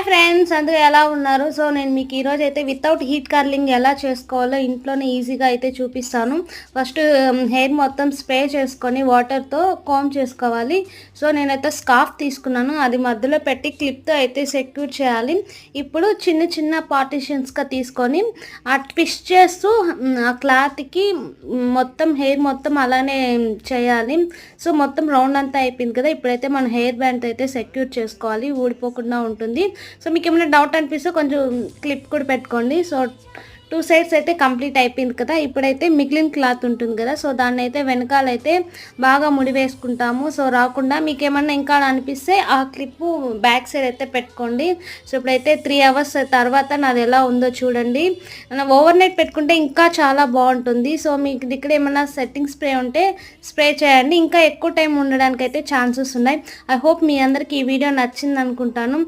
Friends అందరూ ఎలా ఉన్నారు? సో నేను మీకు ఈరోజు అయితే వితౌట్ హీట్ కర్లింగ్ ఎలా చేసుకోవాలో ఇంట్లోనే ఈజీగా అయితే చూపిస్తాను. ఫస్ట్ హెయిర్ మొత్తం స్ప్రే చేసుకొని వాటర్‌తో కోంబ్ చేసుకోవాలి. సో నేనైతే స్కార్ఫ్ తీసుకున్నాను. అది మధ్యలో పెట్టి క్లిప్‌తో అయితే సెక్యూర్ చేయాలి. ఇప్పుడు చిన్న చిన్న పార్టిషన్స్‌గా తీసుకొని ఆ ట్విస్ట్ చేస్తూ ఆ క్లాత్‌కి మొత్తం హెయిర్ మొత్తం అలానే చేయాలి. సో మొత్తం రౌండ్ అంతా అయిపోయింది కదా! ఇప్పుడైతే మనం హెయిర్ బ్యాండ్‌తో అయితే సెక్యూర్ చేసుకోవాలి. ఊడిపోకుండా ఉంటుంది. సో మీకేమైనా డౌట్ అనిపిస్తే కొంచెం క్లిప్ కూడా పెట్టుకోండి. సో 2 సైడ్స్ అయితే కంప్లీట్ అయిపోయింది కదా! ఇప్పుడైతే మిగిలిన క్లాత్ ఉంటుంది కదా! సో దాన్నైతే వెనకాలైతే బాగా ముడి వేసుకుంటాము. సో రాకుండా మీకేమన్నా ఇంకా అనిపిస్తే ఆ క్లిప్పు బ్యాక్ సైడ్ అయితే పెట్టుకోండి. సో ఇప్పుడైతే 3 అవర్స్ తర్వాత నాది ఎలా ఉందో చూడండి. ఓవర్ నైట్ పెట్టుకుంటే ఇంకా చాలా బాగుంటుంది. సో మీకు ఇక్కడ ఏమన్నా సెట్టింగ్ స్ప్రే ఉంటే స్ప్రే చేయండి. ఇంకా ఎక్కువ టైం ఉండడానికైతే ఛాన్సెస్ ఉన్నాయి. ఐ హోప్ మీ అందరికీ ఈ వీడియో నచ్చింది అనుకుంటాను.